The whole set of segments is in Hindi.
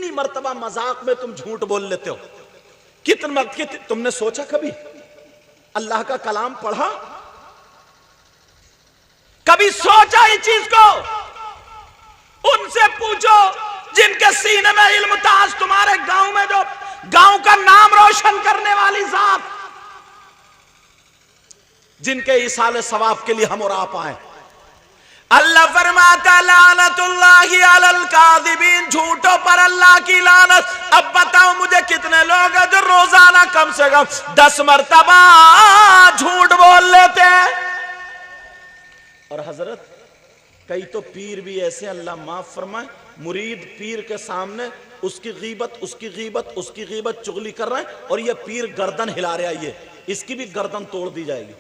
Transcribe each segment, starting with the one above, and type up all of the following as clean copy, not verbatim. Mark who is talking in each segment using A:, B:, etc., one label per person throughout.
A: कितनी मर्तबा मजाक में तुम झूठ बोल लेते हो, तुमने सोचा कभी? अल्लाह का कलाम पढ़ा? कभी सोचा इस चीज को? उनसे पूछो जिनके सीने में इल्म था। आज तुम्हारे गांव में जो गांव का नाम रोशन करने वाली जात, जिनके इसाले सवाब के लिए हम और आप आए। अल्लाह फरमाता लानतुल्लाहि अलल कादिबीन, झूठों पर अल्लाह की लानत। अब बताओ मुझे कितने लोग हैं जो रोजाना कम से कम 10 मरतबा झूठ बोल लेते हैं। और हजरत कई तो पीर भी ऐसे, अल्लाह माफ फरमाए, मुरीद पीर के सामने उसकी गीबत चुगली कर रहे हैं और ये पीर गर्दन हिला रहा है, ये इसकी भी गर्दन तोड़ दी जाएगी,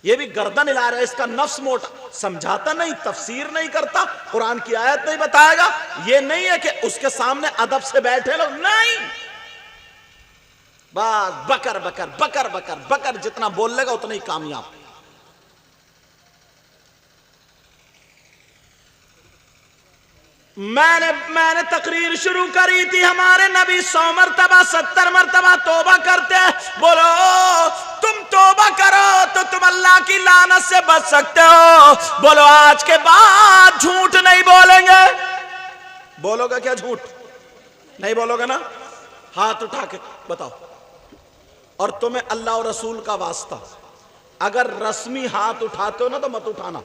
A: ये भी गर्दन हिला रहा है, इसका नफ्स मोटा। समझाता नहीं, तफसीर नहीं करता, कुरान की आयत नहीं बताएगा। ये नहीं है कि उसके सामने अदब से बैठे लोग, नहीं, बस बकर बकर बकर बकर बकर, जितना बोल लेगा उतना ही कामयाब। मैंने तकरीर शुरू करी थी, हमारे नबी 100 मरतबा 70 मरतबा तौबा करते हैं। बोलो तुम तौबा करो तो तुम अल्लाह की लानत से बच सकते हो। बोलो आज के बाद झूठ नहीं बोलेंगे। बोलोगे क्या झूठ? नहीं बोलोगे ना? हाथ उठा के बताओ। और तुम्हें अल्लाह और रसूल का वास्ता, अगर रस्मी हाथ उठाते हो ना तो मत उठाना,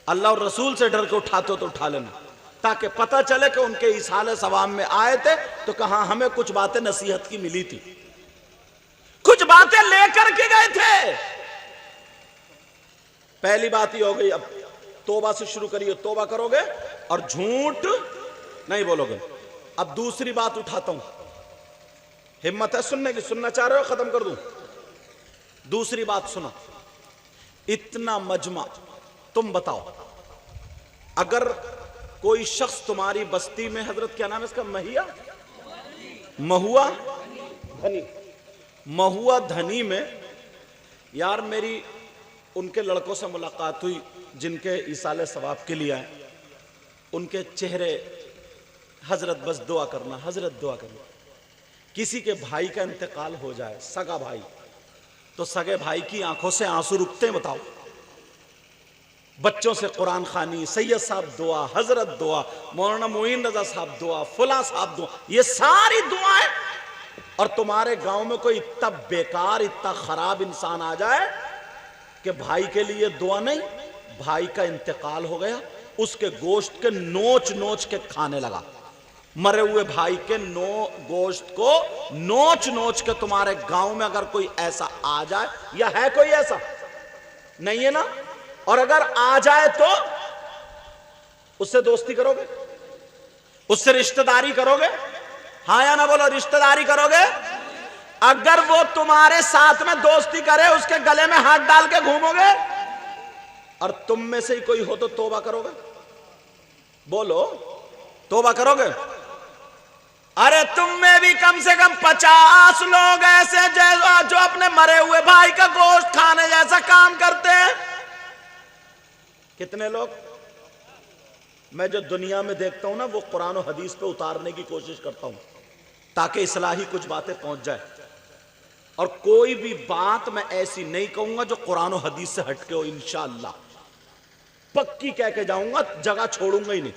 A: अल्लाह और रसूल से डर के उठाते हो तो उठा लेना, ताकि पता चले कि उनके इसाले सवाब में आए थे तो कहां हमें कुछ बातें नसीहत की मिली थी, कुछ बातें लेकर के गए थे। पहली बात ही हो गई। अब तौबा से शुरू करिए, तौबा करोगे और झूठ नहीं बोलोगे। अब दूसरी बात उठाता हूं, हिम्मत है सुनने की? सुनना चाह रहे हो? खत्म कर दूं। दूसरी बात सुनो, इतना मजमा, तुम बताओ अगर कोई शख्स तुम्हारी बस्ती में, हजरत क्या नाम है इसका, महुआ धनी में, यार मेरी उनके लड़कों से मुलाकात हुई जिनके इसाले सवाब के लिए आए, उनके चेहरे, हजरत बस दुआ करना, हजरत दुआ करना। किसी के भाई का इंतकाल हो जाए, सगा भाई, तो सगे भाई की आंखों से आंसू रुकते हैं? बताओ। बच्चों से कुरान खानी, सैयद साहब दुआ, हजरत दुआ, मौलाना मोइन रजा साहब दुआ, फुला साहब दुआ, ये सारी दुआएं। और तुम्हारे गांव में कोई इतना बेकार, इतना खराब इंसान आ जाए कि भाई के लिए दुआ नहीं, भाई का इंतकाल हो गया, उसके गोश्त के नोच नोच के खाने लगा, मरे हुए भाई के गोश्त को नोच नोच के। तुम्हारे गांव में अगर कोई ऐसा आ जाए, या है कोई ऐसा? नहीं है ना? और अगर आ जाए तो उससे दोस्ती करोगे? उससे रिश्तेदारी करोगे? हाँ या ना बोलो, रिश्तेदारी करोगे? अगर वो तुम्हारे साथ में दोस्ती करे, उसके गले में हाथ डाल के घूमोगे? और तुम में से ही कोई हो तो तौबा करोगे? बोलो, तौबा करोगे? अरे तुम में भी कम से कम 50 लोग ऐसे जो अपने मरे हुए भाई का गोश्त खाने जैसा काम करते हैं। कितने लोग? मैं जो दुनिया में देखता हूं ना, वो कुरान और हदीस पे उतारने की कोशिश करता हूं, ताकि इस्लाही कुछ बातें पहुंच जाए। और कोई भी बात मैं ऐसी नहीं कहूंगा जो कुरान और हदीस से हटके हो, इंशाअल्लाह पक्की कह के जाऊंगा, जगह छोड़ूंगा ही नहीं।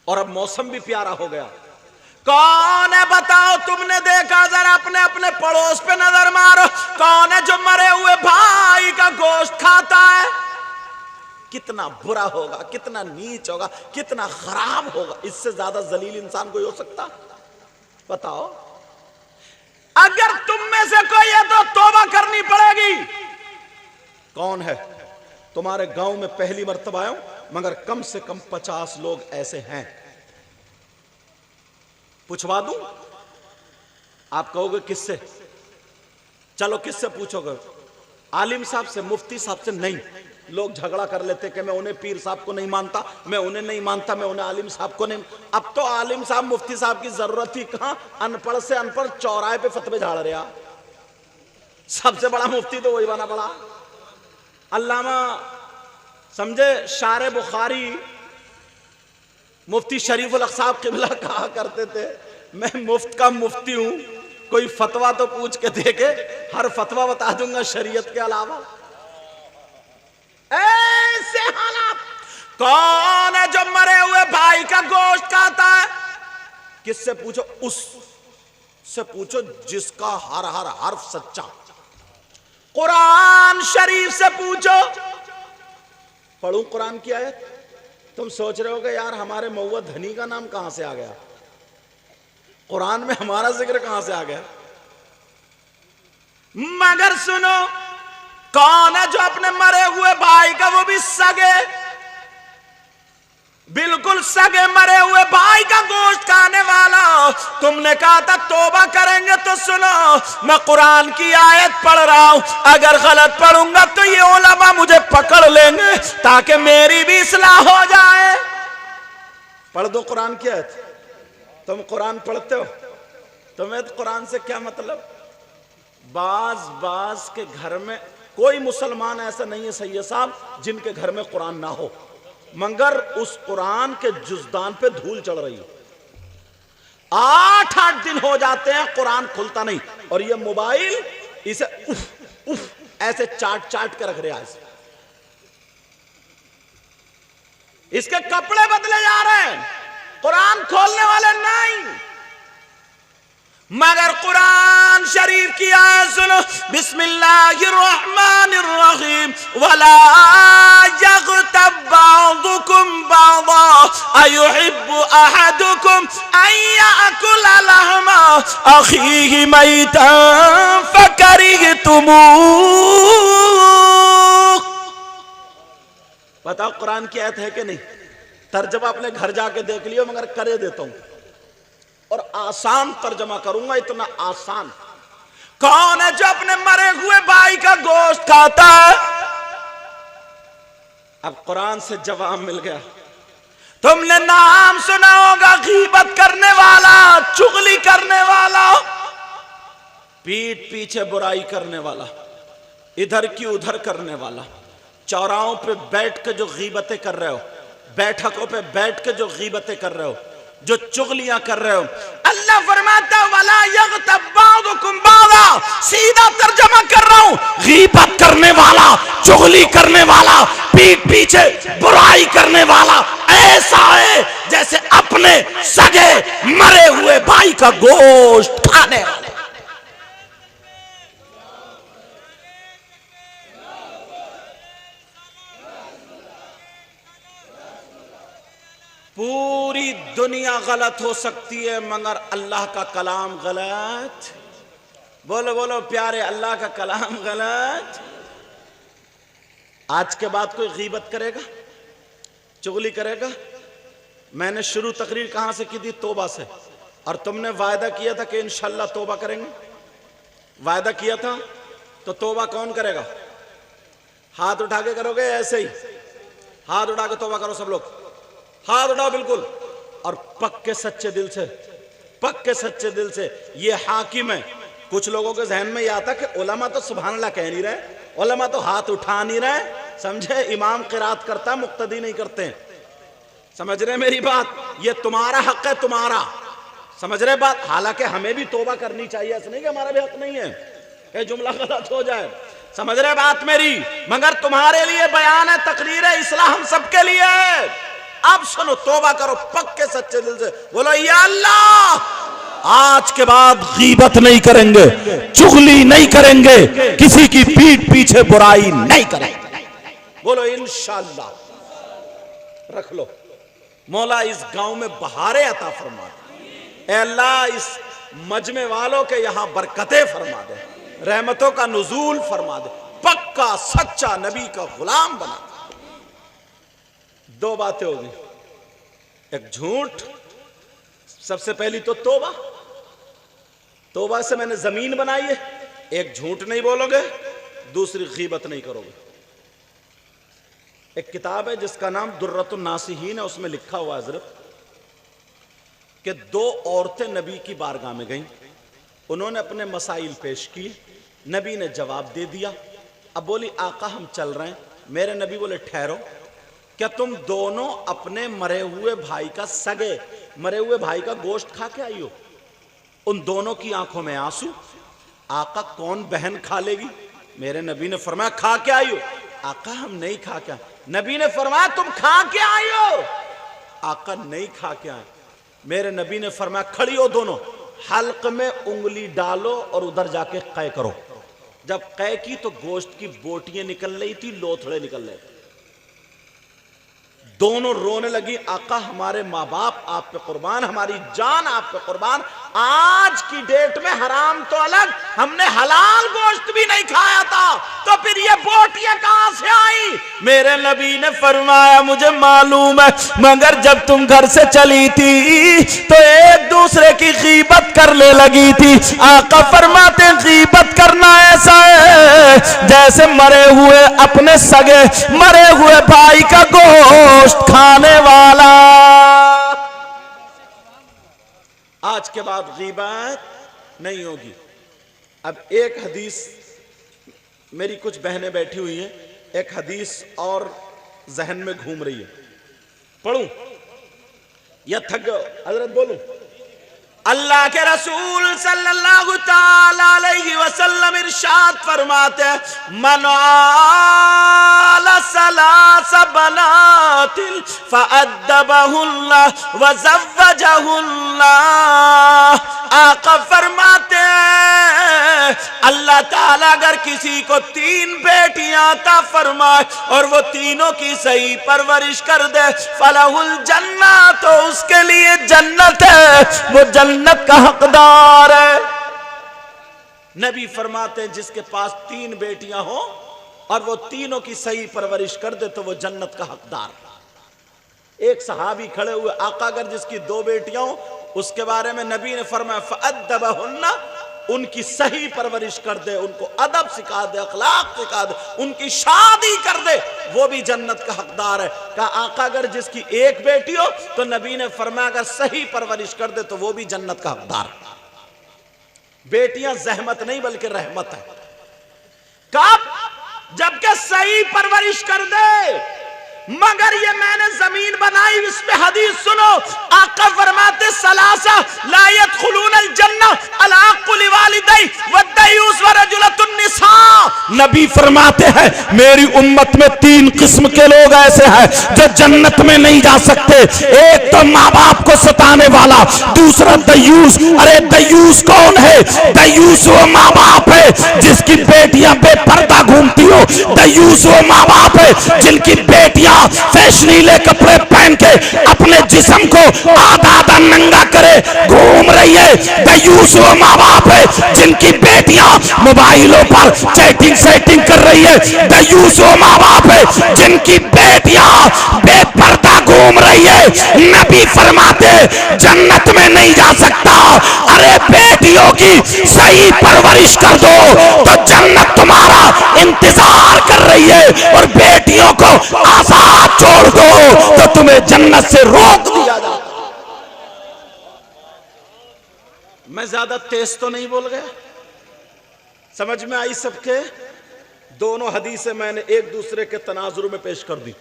A: और अब मौसम भी प्यारा हो गया। कौन है बताओ, तुमने देखा? जरा अपने अपने पड़ोस पे नजर मारो, कौन है जो मरे हुए भाई का गोश्त खाता है? कितना बुरा होगा, कितना नीच होगा, कितना खराब होगा। इससे ज्यादा जलील इंसान कोई हो सकता? बताओ। अगर तुम में से कोई है तो तौबा करनी पड़ेगी। कौन है? तुम्हारे गांव में पहली मर्तबा आया हूं, मगर कम से कम 50 लोग ऐसे हैं। पूछवा दूं? आप कहोगे किससे? चलो किससे पूछोगे? आलिम साहब से, मुफ्ती साहब से? नहीं, लोग झगड़ा कर लेते कि मैं उन्हें पीर साहब को नहीं मानता, मैं उन्हें नहीं मानता, मैं उन्हें आलिम साहब को नहीं। अब तो आलिम साहब मुफ्ती साहब की जरूरत ही कहां, अनपढ़ से अनपढ़ चौराहे पे फतवे झाड़ रहा। सबसे बड़ा मुफ्ती तो वही बना पड़ा। अल्लामा समझे शारे बुखारी मुफ्ती शरीफुल अक़साब क़िबला कहा करते थे, मैं मुफ्त का मुफ्ती हूं, कोई फतवा तो पूछ के देखे, हर फतवा बता दूंगा शरीयत के अलावा। ऐसे हालात। कौन है जो मरे हुए भाई का गोश्त खाता है? किससे पूछो? उससे पूछो जिसका हर हर हर्फ सच्चा। कुरान शरीफ से पूछो। पढ़ूं कुरान की आयत? तुम सोच रहे हो कि यार हमारे मऊआ धनी का नाम कहां से आ गया, कुरान में हमारा जिक्र कहां से आ गया? मगर सुनो, कौन है जो अपने मरे हुए भाई का, वो भी सगे, बिल्कुल सगे मरे हुए भाई का गोश्त खाने वाला। तुमने कहा था तौबा करेंगे, तो सुनो, मैं कुरान की आयत पढ़ रहा हूं, अगर गलत पढ़ूंगा तो ये उलमा मुझे पकड़ लेंगे ताकि मेरी भी इस्लाह हो जाए। पढ़ दो कुरान की आयत। तुम कुरान पढ़ते हो, तुम्हें तो कुरान से क्या मतलब? बाज के घर में कोई मुसलमान ऐसा नहीं है सैयद साहब जिनके घर में कुरान ना हो, मगर उस कुरान के जुज़दान पे धूल चढ़ रही है। 8-8 दिन हो जाते हैं कुरान खुलता नहीं, और ये मोबाइल इसे उफ उफ ऐसे चाट चाट के रख रहे हैं। इसके कपड़े बदले जा रहे हैं, कुरान खोलने वाले नहीं। मगर कुरान शरीफ की आयत सुनो, बिस्मिल्लाहिर्रहमानिर्रहीम, वला यग़्तब बअदुकुम बअदा अयुहिब्बु अहदुकुम अन यअकुल लहमा अखीहि मैतन फकरिहतुमूह। बताओ कुरान की आयत है कि नहीं? तर्जमा अपने घर जाके देख लियो, मगर करे देता हूं और आसान तर्जमा करूंगा, इतना आसान। कौन है जो अपने मरे हुए भाई का गोश्त खाता है? अब कुरान से जवाब मिल गया। तुमने नाम सुना होगा, गीबत करने वाला, चुगली करने वाला, पीठ पीछे बुराई करने वाला, इधर की उधर करने वाला, चौराहों पे बैठ के जो गीबतें कर रहे हो, बैठकों पे बैठ के जो गीबतें कर रहे हो, जो चुगलियां कर रहे हो। अल्लाह फरमाता वला यग़्तब बअदुकुम बअदा, सीधा तर्जमा कर रहा हूं, गीबत करने वाला, चुगली करने वाला, पीठ पीछे बुराई करने वाला ऐसा है जैसे अपने सगे मरे हुए भाई का गोश्त खाने वाला। पूरी दुनिया गलत हो सकती है, मगर अल्लाह का कलाम गलत। बोलो बोलो प्यारे, अल्लाह का कलाम गलत। आज के बाद कोई गीबत करेगा, चुगली करेगा? मैंने शुरू तकरीर कहां से की थी? तौबा से। और तुमने वायदा किया था कि इंशाल्लाह तौबा करेंगे। वायदा किया था, तो तौबा कौन करेगा? हाथ उठा के करोगे? ऐसे ही हाथ उठा के तौबा करो सब लोग, हाथ उठाओ बिल्कुल, और पक्के सच्चे दिल से, पक्के सच्चे दिल से। ये हाकिम है। कुछ लोगों के जहन में ये आता कि उलमा तो सुभान अल्लाह कह नहीं रहे, उलमा तो हाथ उठा नहीं रहे, समझे? इमाम क़िरात करता है, मुक्तदी नहीं करते। समझ रहे मेरी बात? ये तुम्हारा हक है, तुम्हारा, समझ रहे बात? हालांकि हमें भी तौबा करनी चाहिए, ऐसा नहीं कि हमारा भी हक नहीं है, कहीं जुमला गलत हो जाए। समझ रहे बात मेरी? मगर तुम्हारे लिए बयान है, तकरीर है, इस्लाह हम सबके लिए है। अब सुनो, तौबा करो पक्के सच्चे दिल से, बोलो या अल्लाह, आज के बाद गीबत नहीं करेंगे, चुगली नहीं करेंगे, किसी की पीठ पीछे बुराई नहीं करेंगे। बोलो इंशाअल्लाह। रख लो, मौला इस गांव में बहारे अता फरमा दे। ऐ अल्लाह, इस मजमे वालों के यहां बरकतें फरमा दे, रहमतों का नुज़ूल फरमा दे, पक्का सच्चा नबी का गुलाम बना। दो बातें होगी, एक झूठ, सबसे पहली तो तौबा, तौबा से मैंने जमीन बनाई है। एक झूठ नहीं बोलोगे, दूसरी गीबत नहीं करोगे। एक किताब है जिसका नाम दुर्रतुन नासिहीन है, उसमें लिखा हुआ हजरत कि दो औरतें नबी की बारगाह में गईं, उन्होंने अपने मसाइल पेश की, नबी ने जवाब दे दिया। अब बोली आका हम चल रहे हैं। मेरे नबी बोले ठहरो, क्या तुम दोनों अपने मरे हुए भाई का सगे मरे हुए भाई का गोश्त खा के आई हो? उन दोनों की आंखों में आंसू। आका कौन बहन खा लेगी? मेरे नबी ने फरमाया खा के आई हो। आका हम नहीं खा के आए। नबी ने फरमाया तुम खा के आई हो। आका नहीं खा के आए। मेरे नबी ने फरमाया खड़ी हो दोनों, हल्क में उंगली डालो और उधर जाके कै करो। जब कै की तो गोश्त की बोटियां निकल रही थी, लोथड़े निकल रहे थे। दोनों रोने लगी, आका हमारे माँ बाप आप पे कुर्बान, हमारी जान आप पे कुर्बान। आज की डेट में हराम तो अलग, हमने हलाल गोश्त भी नहीं खाया था, तो फिर ये बोटियां कहां से आई? मेरे नबी ने फरमाया मुझे मालूम है, मगर जब तुम घर से चली थी तो एक दूसरे की गीबत करने लगी थी। आका फरमाते गीबत करना ऐसा है जैसे मरे हुए अपने सगे मरे हुए भाई का गोश्त खाने वाला। आज के बाद गीबत नहीं होगी। अब एक हदीस, मेरी कुछ बहनें बैठी हुई हैं, एक हदीस और जहन में घूम रही है, पढ़ूं या थक गए? हजरत बोलूं? अल्लाह के रसूल सल्लल्लाहु ताला अलैहि वसल्लम इरशाद फरमाते मन आला सलास बनातिल फअद्दबहुल्लाह व ज़व्वजहुल्लाह। आका फरमाते अल्लाह ताला अगर किसी को 3 बेटियां अता फरमाए और वो तीनों की सही परवरिश कर दे, फलहुल जन्नत, तो उसके लिए जन्नत है, वो जन्नत का हकदार है। नबी फरमाते हैं जिसके पास 3 बेटियां हो और वो तीनों की सही परवरिश कर दे तो वो जन्नत का हकदार। एक सहाबी खड़े हुए, आका अगर जिसकी 2 बेटियां हो उसके बारे में नबी ने फरमाया फअद्दबहुन्ना, उनकी सही परवरिश कर दे, उनको अदब सिखा दे, अखलाक सिखा दे, उनकी शादी कर दे, वो भी जन्नत का हकदार है। कहा आका अगर जिसकी 1 बेटी हो तो नबी ने फरमाया अगर सही परवरिश कर दे तो वो भी जन्नत का हकदार। बेटियां जहमत नहीं बल्कि रहमत है। कब? जबकि सही परवरिश कर दे। मगर ये मैंने जमीन बनाई, इसमें हदीस सुनो, आका फरमाते सलासा ला यदखुलूनल जन्नह अला कुल्ली वालिदै वद्दयूस व रजुलतुन निसा। नबी फरमाते हैं मेरी उम्मत में 3 किस्म के लोग ऐसे हैं जो जन्नत में नहीं जा सकते। एक तो माँ बाप को सताने वाला, दूसरा दयूस। अरे दयूस कौन है? दयूस वो माँ बाप है जिसकी बेटियां बेपर्दा घूमती हो। दयूस वो माँ बाप है जिनकी बेटियां फैशनीले कपड़े पहन के अपने जिस्म को आधा आधा नंगा करे घूम रही है। दयूस वो माँ बाप है जिनकी बेटियां मोबाइलों पर चैटिंग सेटिंग कर रही है। दयूस वो माँ बाप है जिनकी बेटियां बेपर्दा घूम रही है। नबी फरमाते जन्नत में नहीं जा सकता। अरे बेटियों की सही परवरिश कर दो तो जन्नत तुम्हारा इंतजार कर रही है, और बेटियों को आजाद छोड़ दो तो तुम्हें जन्नत से रोक दिया जाता। मैं ज्यादा तेज तो नहीं बोल गया? समझ में आई सबके? दोनों हदीसें मैंने एक दूसरे के तनाजुर में पेश कर दी।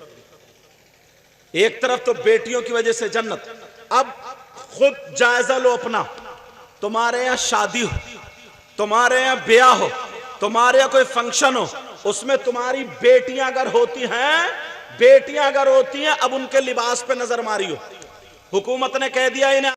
A: एक तरफ तो बेटियों की वजह से जन्नत। अब खुद जायजा लो अपना। तुम्हारे यहां शादी हो, तुम्हारे यहां ब्याह हो, तुम्हारे यहां कोई फंक्शन हो, उसमें तुम्हारी बेटियां अगर होती हैं, अब उनके लिबास पे नजर मारी हो, हुकूमत ने कह दिया इन्हें